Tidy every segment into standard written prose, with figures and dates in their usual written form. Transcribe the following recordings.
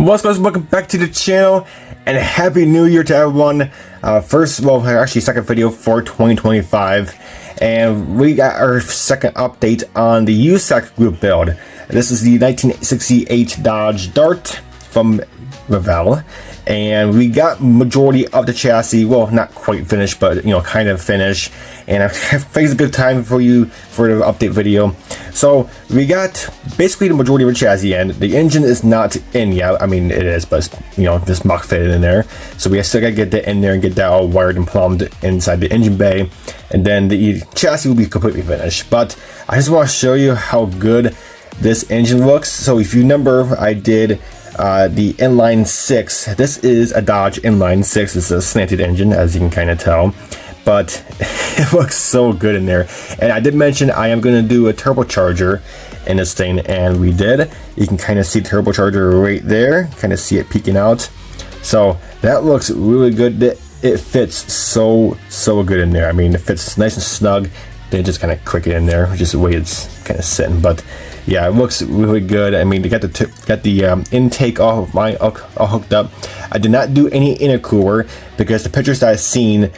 What's going on? Welcome back to the channel and happy new year to everyone. Second video for 2025, and we got our second update on the USACC group build. This is the 1968 Dodge Dart from Revell, and we got majority of the chassis, well, not quite finished, but kind of finished. And I think it's a good time for you for the update video. So we got basically the majority of the chassis in. The engine is not in yet. I mean, it is, but just mock fitted in there. So we still gotta get that in there and get that all wired and plumbed inside the engine bay, and then the chassis will be completely finished. But I just want to show you how good this engine looks. So if you remember, I did the N.Y.S. This is a Dodge N.Y.S. It's a slanted engine, as you can kind of tell, but it looks so good in there. And I did mention I am going to do a turbocharger in this thing, and we did. You can kind of see the turbocharger right there, kind of see it peeking out. So that looks really good. It fits so good in there. I mean, it fits nice and snug. They just kind of click it in there, just the way it's kind of sitting. But yeah, it looks really good. I mean, they got the intake all hooked up. I did not do any intercooler because the pictures that I've seen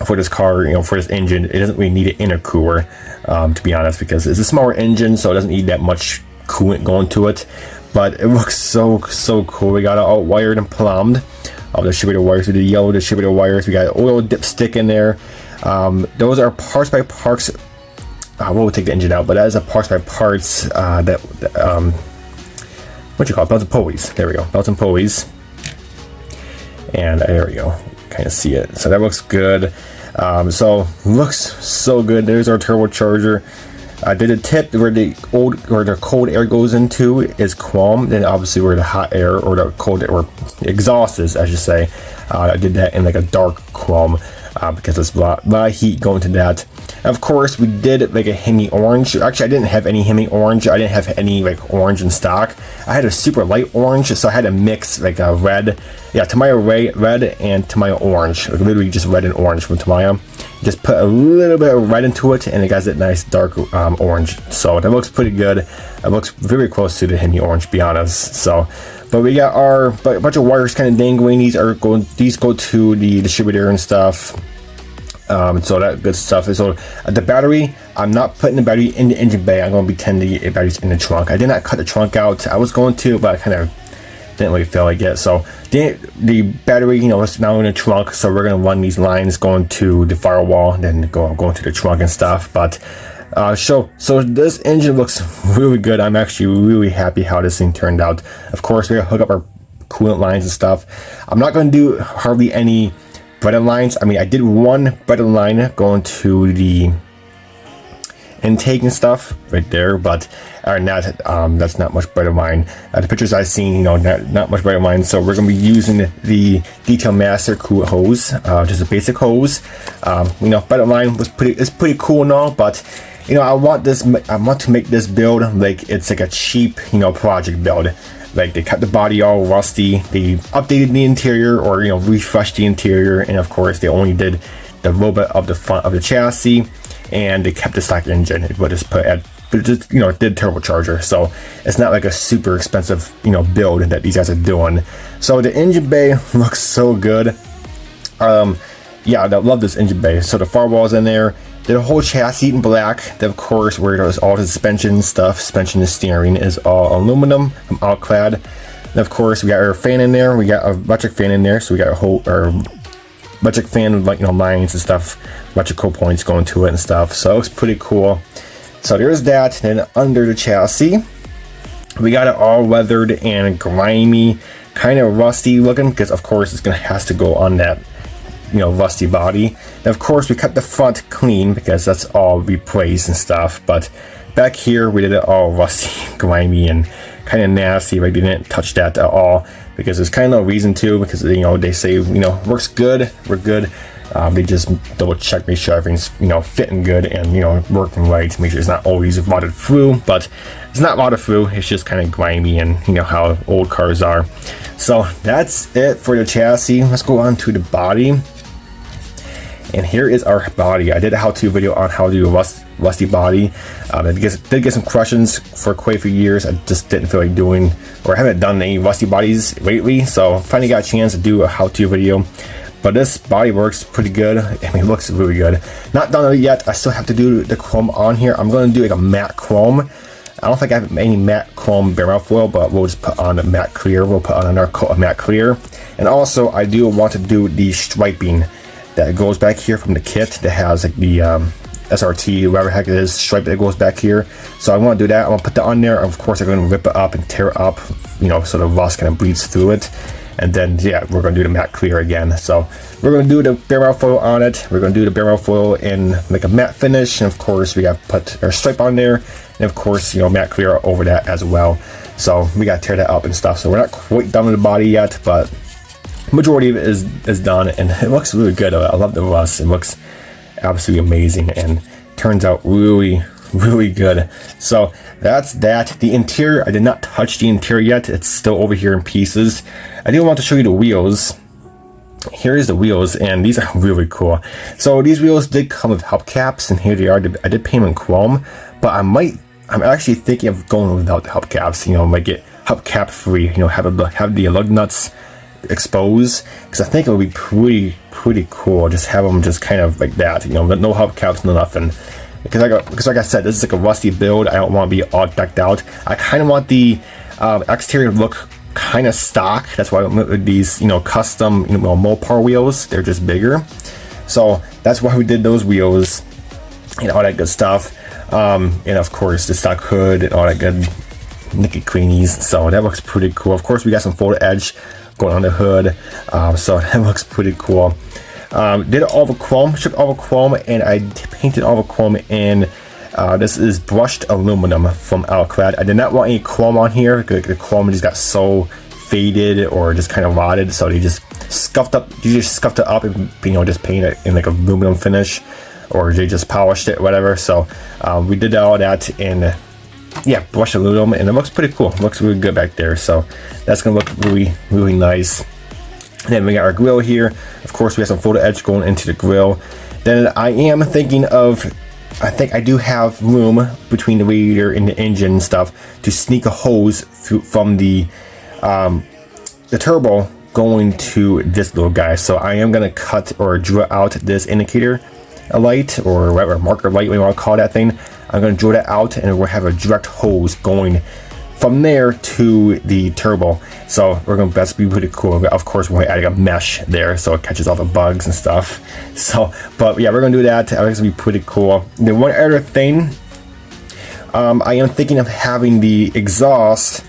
for this car, for this engine, it doesn't really need an intercooler, to be honest, because it's a smaller engine, so it doesn't need that much coolant going to it. But it looks so cool. We got it all wired and plumbed. All the distributor wires, with the yellow distributor wires. We got oil dipstick in there. Those are parts by parts. We'll take the engine out, but that is a parts by parts. What you call it? Belts and pulleys. There we go. Belts and pulleys. And there we go. Kind of see it. So that looks good. So looks so good. There's our turbocharger. I did a tip where the cold air goes into is chrome. Then obviously where the hot air or the cold air or exhaust is, I should say. I did that in like a dark chrome. Because there's a lot of heat going to that. And of course, we did like a Hemi orange. Actually, I didn't have any Hemi orange. I didn't have any like orange in stock. I had a super light orange, so I had to mix like a red, Tamiya red and Tamiya orange. Like literally just red and orange from Tamiya. Just put a little bit of red into it, and it got that nice dark orange. So that looks pretty good. It looks very close to the Hemi orange, to be honest. So. But we got our bunch of wires kind of dangling. These go to the distributor and stuff. So that good stuff. So the battery, I'm not putting the battery in the engine bay. I'm going to pretend the battery's in the trunk. I did not cut the trunk out. I was going to, but I kind of didn't really feel like it. So the battery, is now in the trunk. So we're going to run these lines going to the firewall, and then going to the trunk and stuff. But so this engine looks really good. I'm actually really happy how this thing turned out. Of course, we're gonna hook up our coolant lines and stuff. I'm not going to do hardly any breaded lines. I mean, I did one breaded line going to the intake and stuff right there, but that's not much breaded line. The pictures I've seen, not much breaded line. So we're going to be using the Detail Master coolant hose, just a basic hose. Breaded line was pretty cool and all, but I want to make this build like it's like a cheap, project build. Like they cut the body all rusty, they updated the interior or refreshed the interior, and of course they only did the little bit of the front of the chassis, and they kept the stock engine. It would just did turbocharger, so it's not like a super expensive build that these guys are doing. So the engine bay looks so good. I love this engine bay. So the firewall's in there. The whole chassis in black. Then of course, where there's all the suspension stuff, suspension and steering is all aluminum from Outclad. And of course, we got our fan in there. We got a electric fan in there. So we got a whole electric fan with lines and stuff, electrical points going to it and stuff. So it looks pretty cool. So there's that. And then under the chassis, we got it all weathered and grimy, kind of rusty looking, because of course it's has to go on that rusty body. And of course we cut the front clean because that's all replaced and stuff, but back here we did it all rusty, grimy, and kind of nasty. I didn't touch that at all because there's kind of no reason to, because they say works good, we're good. They just double check, make sure everything's fitting good and working right, make sure it's not always rotted through. But it's not rotted through, it's just kind of grimy, and how old cars are. So that's it for the chassis. Let's go on to the body. And here is our body. I did a how-to video on how to do a rusty body. I did get some questions for quite a few years. I just didn't feel like doing, or I haven't done any rusty bodies lately, so finally got a chance to do a how-to video. But this body works pretty good. I mean, it looks really good. Not done it yet. I still have to do the chrome on here. I'm going to do like a matte chrome. I don't think I have any matte chrome bare metal foil, but we'll just put on a matte clear. We'll put on another coat of matte clear. And also, I do want to do the striping that goes back here from the kit that has like the SRT, whatever the heck it is, stripe that goes back here. So I want to do that. I'm going to put that on there. Of course, I'm going to rip it up and tear it up, you know, so the rust kind of bleeds through it. And then, yeah, we're going to do the matte clear again. So we're going to do the bare metal foil on it. We're going to do the bare metal foil in like a matte finish. And of course, we got to put our stripe on there. And of course, you know, matte clear over that as well. So we got to tear that up and stuff. So we're not quite done with the body yet, but majority of it is done. And it looks really good. I love the rust. It looks absolutely amazing and turns out really good. So that's that. The interior, I did not touch the interior yet. It's still over here in pieces. I do want to show you the wheels. Here's the wheels, and these are really cool. So these wheels did come with hubcaps, and here they are. I did paint them in chrome, but I'm actually thinking of going without the hubcaps. You know, might get hubcap free. You know, have the lug nuts exposed, because I think it would be pretty cool. Just have them just kind of like that. You know, no hubcaps, no nothing. Because like I said, this is like a rusty build. I don't want to be all decked out. I kind of want the exterior to look kind of stock. That's why I went with these, you know, custom, you know, Mopar wheels. They're just bigger. So that's why we did those wheels and all that good stuff. And of course, the stock hood and all that good nicky queenies. So that looks pretty cool. Of course, we got some photo edge going on the hood. So that looks pretty cool. Did all the chrome, shipped all the chrome, and I painted all the chrome in. This is brushed aluminum from Alclad. I did not want any chrome on here. The chrome just got so faded or just kind of rotted, so they just scuffed up. You just scuffed it up and, you know, just painted it in like aluminum finish, or they just polished it, whatever. So we did all that in, yeah, brushed aluminum, and it looks pretty cool. It looks really good back there. So that's gonna look really nice. And then we got our grill here. Of course, we have some photo edge going into the grill. Then I am thinking of, I think I do have room between the radiator and the engine and stuff to sneak a hose through from the turbo going to this little guy. So I am gonna cut or drill out this indicator light, or whatever, marker light, we want to call that thing. I'm gonna drill that out, and we'll have a direct hose going from there to the turbo. So we're gonna, that's be pretty cool. Of course, we're adding a mesh there so it catches all the bugs and stuff. So, but yeah, we're gonna do that. I think it's gonna be pretty cool. Then one other thing, I am thinking of having the exhaust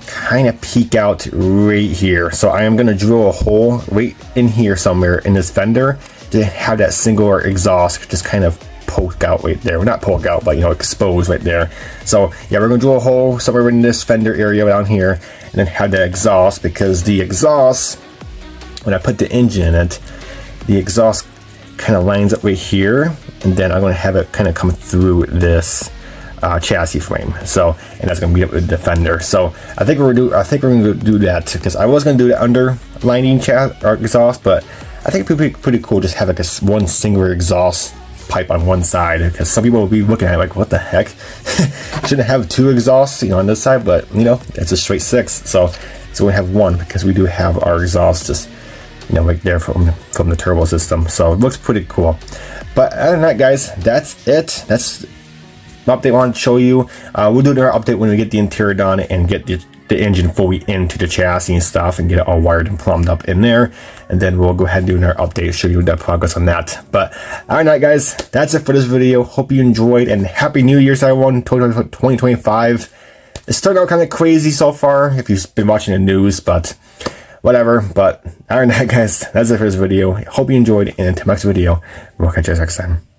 kind of peek out right here. So I am gonna drill a hole right in here somewhere in this fender to have that singular exhaust just kind of poke out right there. Well, not poke out, but, you know, expose right there. So yeah, we're gonna drill a hole somewhere in this fender area down here, and then have that exhaust, because the exhaust, when I put the engine in it, the exhaust kind of lines up right here, and then I'm gonna have it kind of come through this chassis frame. So, and that's gonna be up with the fender. So I think we're gonna do that, because I was gonna do the underlining exhaust, but I think it'd be pretty cool just have like a one singular exhaust pipe on one side, because some people will be looking at it like, what the heck? Shouldn't have two exhausts, you know, on this side, but you know, it's a straight 6. So we have one, because we do have our exhaust just, you know, right there from the turbo system. So it looks pretty cool. But other than that, guys, that's it. That's the update I wanted to show you. We'll do another update when we get the interior done and get the engine fully into the chassis and stuff, and get it all wired and plumbed up in there, and then we'll go ahead and do another update, show you the progress on that. But alright guys, that's it for this video. Hope you enjoyed, and happy new year to everyone. 2025. It's starting out kind of crazy so far if you've been watching the news, but whatever. But alright guys, that's it for this video. Hope you enjoyed, and until next video, we'll catch you guys next time.